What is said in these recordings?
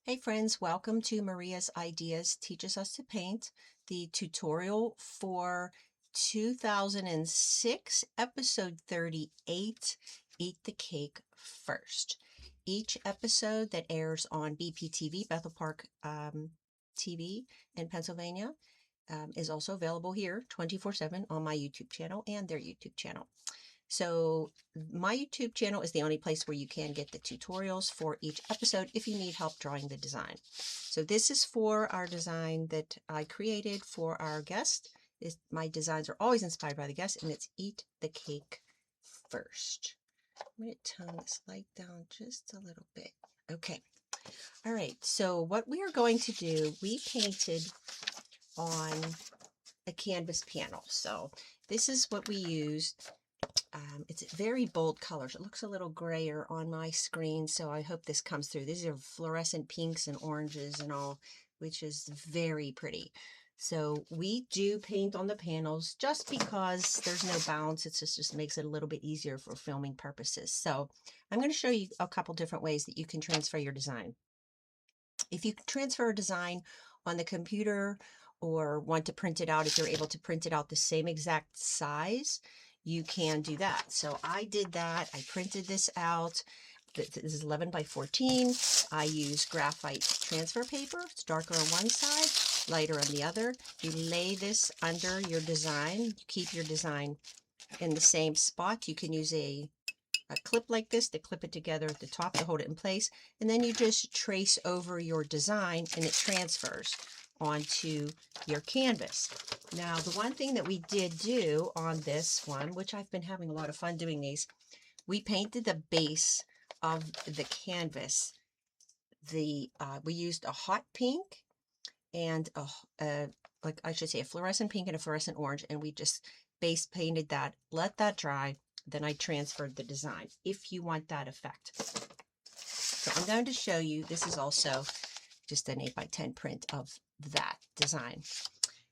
Hey friends, welcome to Maria's Ideas Teaches Us to Paint, the tutorial for 2006, episode 38, Eat the Cake First. Each episode that airs on BPTV, Bethel Park TV in Pennsylvania, is also available here 24/7 on my YouTube channel and their YouTube channel. So my YouTube channel is the only place where you can get the tutorials for each episode if you need help drawing the design. So this is for our design that I created for our guest. My designs are always inspired by the guest, and it's Eat the Cake First. I'm going to tone this light down just a little bit. Okay. All right. So what we are going to do, we painted on a canvas panel. So this is what we used. It's very bold colors. It looks a little grayer on my screen, so I hope this comes through. These are fluorescent pinks and oranges and all, which is very pretty. So we do paint on the panels just because there's no bounce. It just makes it a little bit easier for filming purposes. So I'm going to show you a couple different ways that you can transfer your design. If you transfer a design on the computer or want to print it out, if you're able to print it out the same exact size, you can do that. So I did that. I printed this out. This is 11 by 14. I use graphite transfer paper. It's darker on one side, lighter on the other. You lay this under your design. You keep your design in the same spot. You can use a clip like this to clip it together at the top to hold it in place, and then you just trace over your design and it transfers onto your canvas. Now, the one thing that we did do on this one, which I've been having a lot of fun doing these, we painted the base of the canvas. We used a hot pink and like I should say a fluorescent pink and a fluorescent orange, and we just base painted that, let that dry, then I transferred the design if you want that effect. So I'm going to show you, this is also just an 8 by 10 print of that design.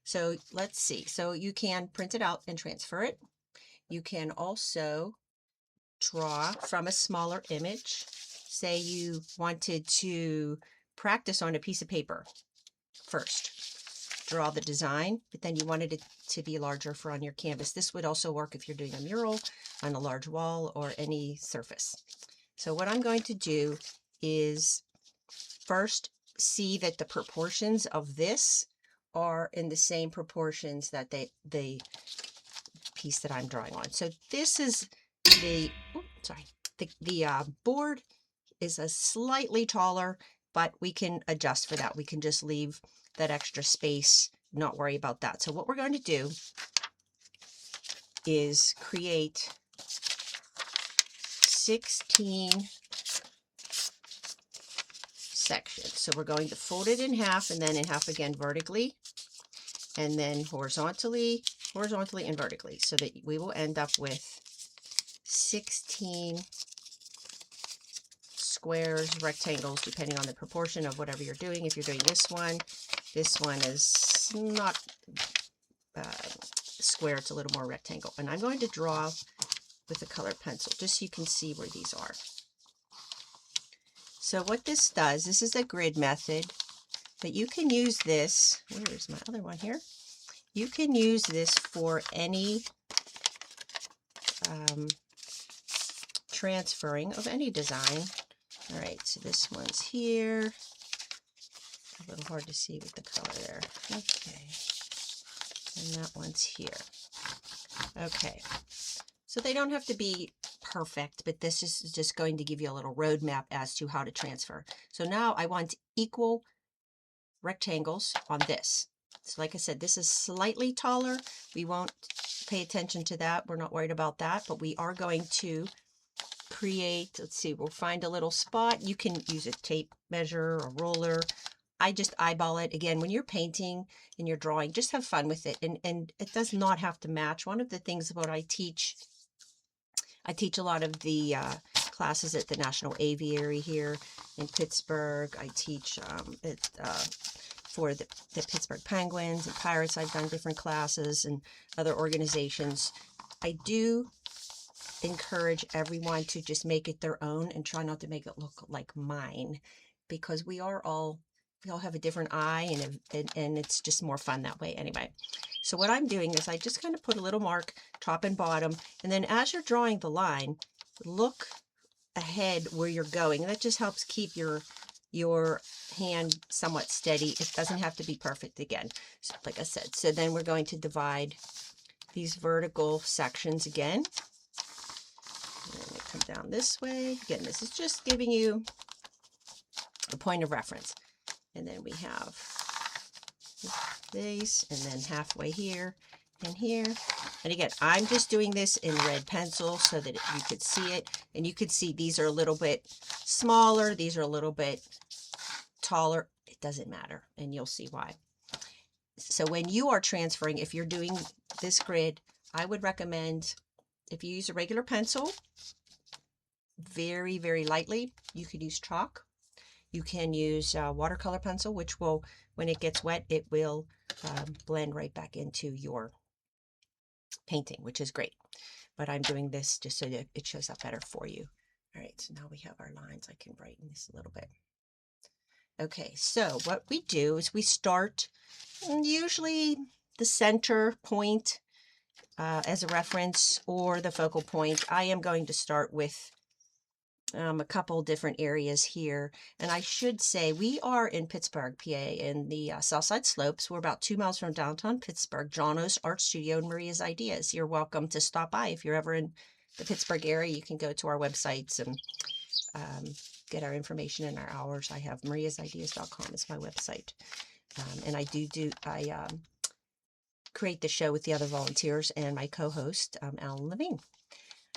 So let's see. So you can print it out and transfer it. You can also draw from a smaller image. Say you wanted to practice on a piece of paper first. Draw the design, but then you wanted it to be larger for on your canvas. This would also work if you're doing a mural on a large wall or any surface. So what I'm going to do is first see that the proportions of this are in the same proportions that the piece that I'm drawing on. So this is the board is a slightly taller, but we can adjust for that. We can just leave that extra space, not worry about that. So what we're going to do is create 16 sections. So we're going to fold it in half and then in half again vertically, and then horizontally, and vertically, so that we will end up with 16 squares, rectangles, depending on the proportion of whatever you're doing. If you're doing this one is not square, it's a little more rectangle. And I'm going to draw with a colored pencil just so you can see where these are. So what this does, this is a grid method, but you can use this, where's my other one here? You can use this for any transferring of any design. All right, so this one's here. A little hard to see with the color there. Okay. And that one's here. Okay. So they don't have to be perfect, but this is just going to give you a little roadmap as to how to transfer. So now I want equal rectangles on this. So like I said, this is slightly taller. We won't pay attention to that. We're not worried about that, but we are going to create, let's see, we'll find a little spot. You can use a tape measure or roller. I just eyeball it. Again, when you're painting and you're drawing, just have fun with it. And it does not have to match. One of the things about I teach a lot of the classes at the National Aviary here in Pittsburgh. I teach for the Pittsburgh Penguins and Pirates. I've done different classes and other organizations. I do encourage everyone to just make it their own and try not to make it look like mine. because we all have a different eye, and it's just more fun that way anyway. So what I'm doing is I just kind of put a little mark top and bottom, and then as you're drawing the line, look ahead where you're going. That just helps keep your hand somewhat steady. It doesn't have to be perfect again, so, like I said. So then we're going to divide these vertical sections again. And then they come down this way. Again, this is just giving you a point of reference. And then we have this, and then halfway here and here. And again, I'm just doing this in red pencil so that you could see it. And you could see these are a little bit smaller. These are a little bit taller. It doesn't matter, and you'll see why. So when you are transferring, if you're doing this grid, I would recommend, if you use a regular pencil, very, very lightly. You could use chalk. You can use watercolor pencil, which will, when it gets wet, it will blend right back into your painting, which is great. But I'm doing this just so that it shows up better for you. All right, so now we have our lines. I can brighten this a little bit. Okay, so what we do is we start usually the center point as a reference, or the focal point. I am going to start with a couple different areas here. And I should say we are in Pittsburgh, PA, in the Southside Slopes. We're about 2 miles from downtown Pittsburgh. Johno's Art Studio and Maria's Ideas. You're welcome to stop by. If you're ever in the Pittsburgh area, you can go to our websites and get our information and our hours. I have mariasideas.com is my website. And I create the show with the other volunteers and my co-host, Alan Levine.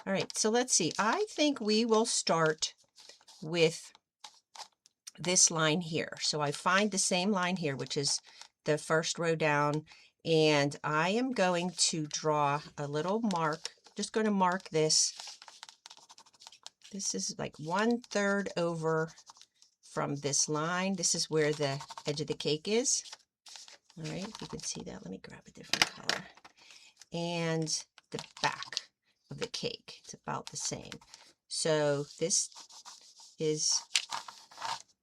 All right, so let's see. I think we will start with this line here. So I find the same line here, which is the first row down, and I am going to draw a little mark. Just going to mark this. This is like 1/3 over from this line. This is where the edge of the cake is. All right, if you can see that, let me grab a different color. And the back of the cake, it's about the same. So this is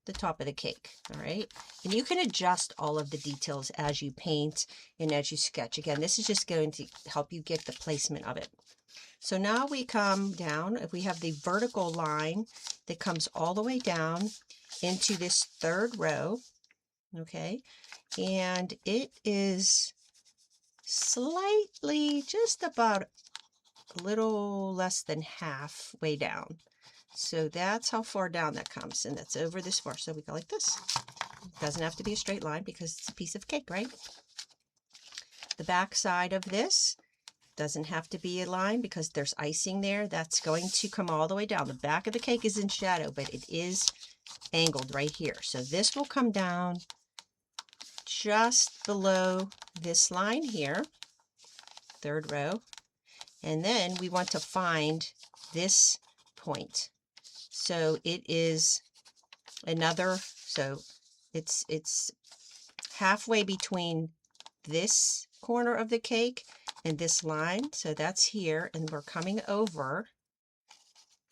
the top of the cake. All right, and you can adjust all of the details as you paint and as you sketch. Again, this is just going to help you get the placement of it. So now we come down. If we have the vertical line that comes all the way down into this 3rd row, okay, and it is slightly, just about a little less than halfway down. So that's how far down that comes, and that's over this far. So we go like this. It doesn't have to be a straight line because it's a piece of cake, right? The back side of this doesn't have to be a line because there's icing there. That's going to come all the way down. The back of the cake is in shadow, but it is angled right here. So this will come down just below this line here, 3rd row. And then we want to find this point. So it is another, so it's halfway between this corner of the cake and this line. So that's here, and we're coming over,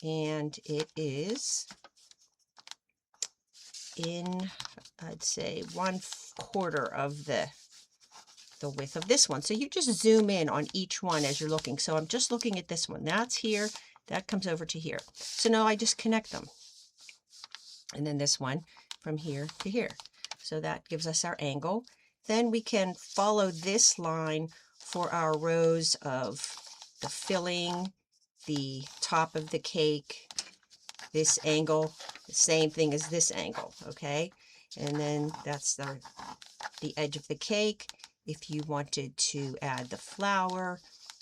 and it is in, I'd say, 1/4 of the width of this one. So you just zoom in on each one as you're looking. So I'm just looking at this one. That's here. That comes over to here. So now I just connect them. And then this one from here to here. So that gives us our angle. Then we can follow this line for our rows of the filling, the top of the cake, this angle, the same thing as this angle, okay? And then that's the edge of the cake. If you wanted to add the flower,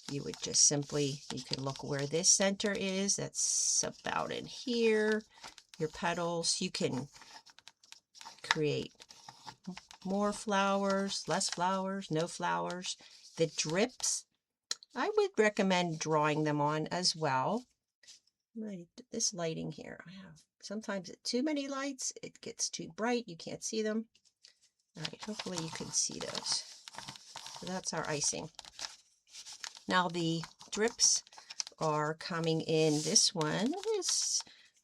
you would just simply, you can look where this center is. That's about in here. Your petals, you can create more flowers, less flowers, no flowers. The drips, I would recommend drawing them on as well. This lighting here, I have sometimes too many lights, it gets too bright, you can't see them. All right, hopefully you can see those. So that's our icing. Now the drips are coming in. This one is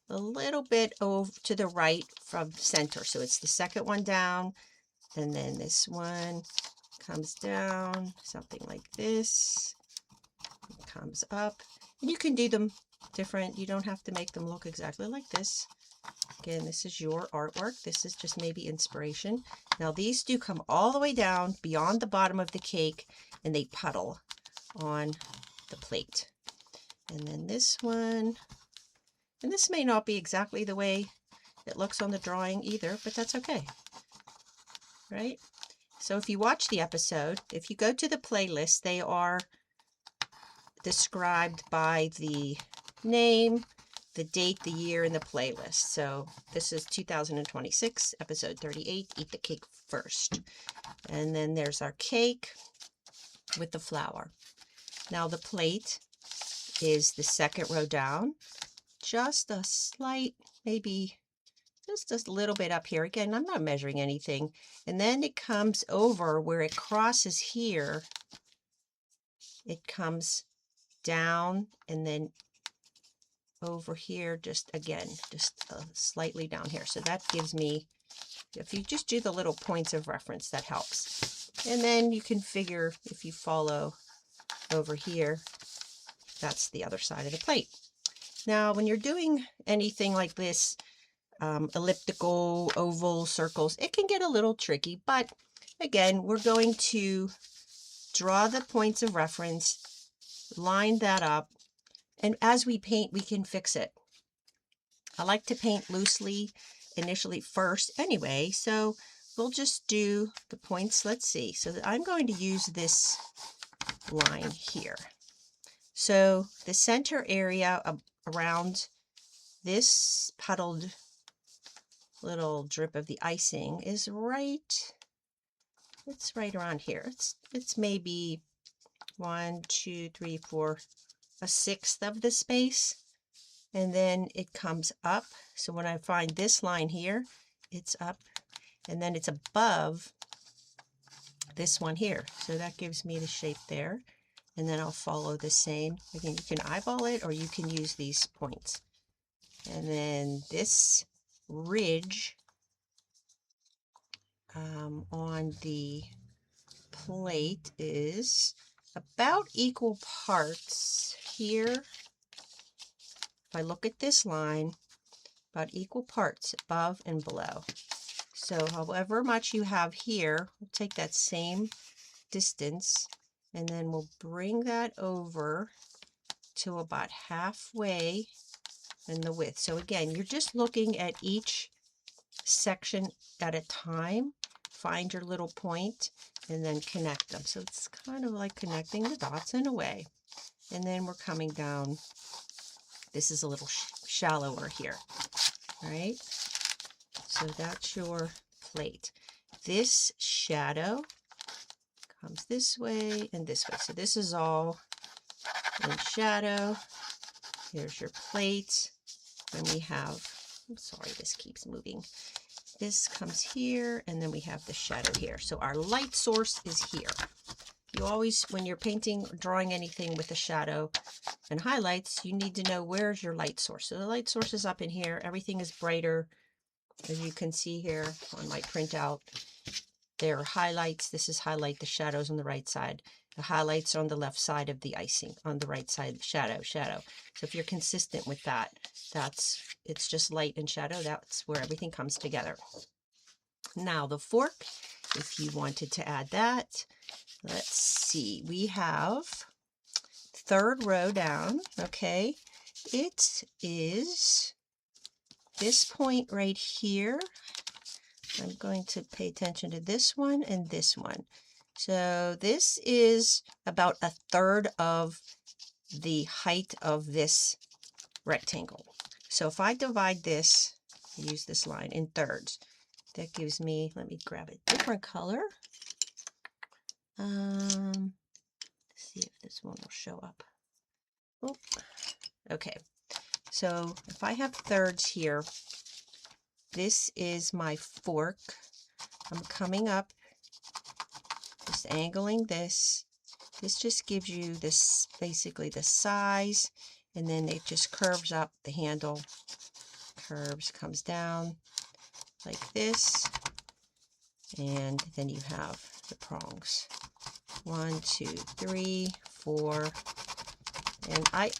a little bit over to the right from center. So it's the second one down, and then this one comes down, something like this, comes up. And you can do them different. You don't have to make them look exactly like this. Again, this is your artwork. This is just maybe inspiration. Now these do come all the way down beyond the bottom of the cake, and they puddle on the plate. And then this one, and this may not be exactly the way it looks on the drawing either, but that's okay, right? So if you watch the episode, if you go to the playlist, they are described by the name, the date, the year, and the playlist. So this is 2026, episode 38, Eat the Cake First. And then there's our cake with the flower. Now the plate is the second row down, just a slight, maybe just a little bit up here. Again, I'm not measuring anything. And then it comes over where it crosses here. It comes down and then over here, just again, just slightly down here. So that gives me, if you just do the little points of reference, that helps. And then you can figure, if you follow over here, that's the other side of the plate. Now, when you're doing anything like this, elliptical, oval, circles, it can get a little tricky, but again, we're going to draw the points of reference, line that up, and as we paint, we can fix it. I like to paint loosely initially first anyway, so we'll just do the points. Let's see. So I'm going to use this line here. So the center area around this puddled little drip of the icing is right, it's right around here. It's maybe 1, 2, 3, 4, a sixth of the space. And then it comes up. So when I find this line here, it's up, and then it's above this one here. So that gives me the shape there. And then I'll follow the same. Again, you can eyeball it or you can use these points. And then this ridge on the plate is about equal parts here. If I look at this line, about equal parts above and below. So however much you have here, we'll take that same distance and then we'll bring that over to about halfway in the width. So again, you're just looking at each section at a time. Find your little point and then connect them. So it's kind of like connecting the dots in a way. And then we're coming down. This is a little shallower here, right? So that's your plate. This shadow comes this way and this way. So this is all in shadow. Here's your plate. Then we have, I'm sorry, this keeps moving. This comes here, and then we have the shadow here. So our light source is here. You always, when you're painting, drawing anything with a shadow and highlights, you need to know where's your light source. So the light source is up in here. Everything is brighter, as you can see here on my printout. There are highlights. This is highlight, the shadows on the right side. The highlights on the left side of the icing, on the right side, shadow, shadow. So if you're consistent with that, it's just light and shadow. That's where everything comes together. Now the fork, if you wanted to add that, let's see, we have third row down, okay. It is this point right here. I'm going to pay attention to this one and this one. So this is about a third of the height of this rectangle. So if I divide this, use this line in thirds, that gives me, let me grab a different color. See if this one will show up. Oh, okay. So if I have thirds here, this is my fork. I'm coming up, just angling this. This just gives you this, basically the size, and then it just curves up the handle curves, comes down like this, and then you have the prongs. 1, 2, 3, 4, and I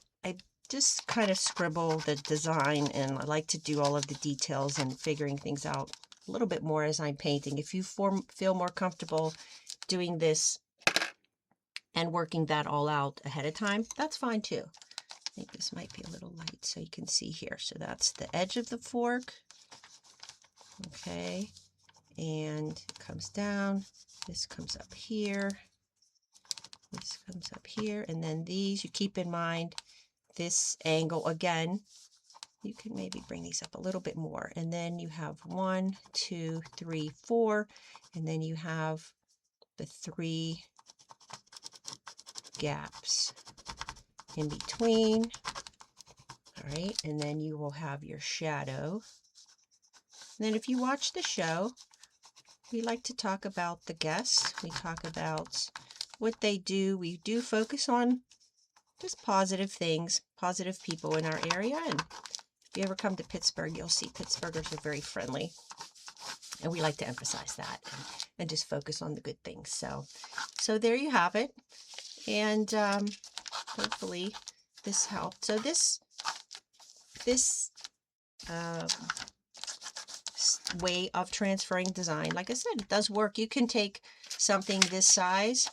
just kind of scribble the design, and I like to do all of the details and figuring things out a little bit more as I'm painting. If you feel more comfortable doing this and working that all out ahead of time, that's fine too. I think this might be a little light so you can see here. So that's the edge of the fork. Okay, and it comes down. This comes up here. This comes up here, and then these, you keep in mind this angle again. You can maybe bring these up a little bit more, and then you have 1, 2, 3, 4, and then you have the 3 gaps in between. All right, and then you will have your shadow. And then if you watch the show, we like to talk about the guests. We talk about what they do. We do focus on just positive things, positive people in our area. And if you ever come to Pittsburgh, you'll see Pittsburghers are very friendly. And we like to emphasize that and just focus on the good things. So there you have it. And hopefully this helped. So this way of transferring design, like I said, it does work. You can take something this size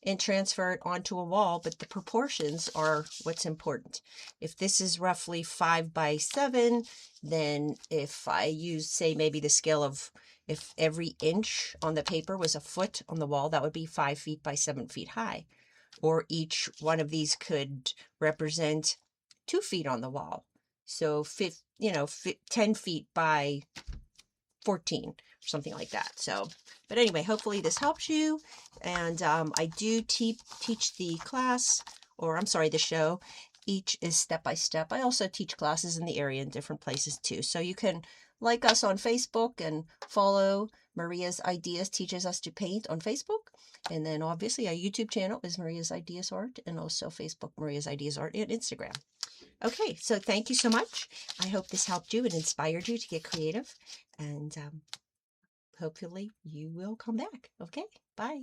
and transfer it onto a wall, but the proportions are what's important. If this is roughly 5 by 7, then if I use, say, maybe the scale of, if every inch on the paper was a foot on the wall, that would be 5 feet by 7 feet high. Or each one of these could represent 2 feet on the wall. So 10 feet by 14 or something like that. So, but anyway, hopefully this helps you. And I do teach the class, or I'm sorry, the show. Each is step by step. I also teach classes in the area in different places too. So you can like us on Facebook and follow Maria's Ideas Teaches Us to Paint on Facebook. And then obviously our YouTube channel is Maria's Ideas Art, and also Facebook Maria's Ideas Art, and Instagram. Okay, so thank you so much. I hope this helped you and inspired you to get creative. And hopefully you will come back. Okay, bye.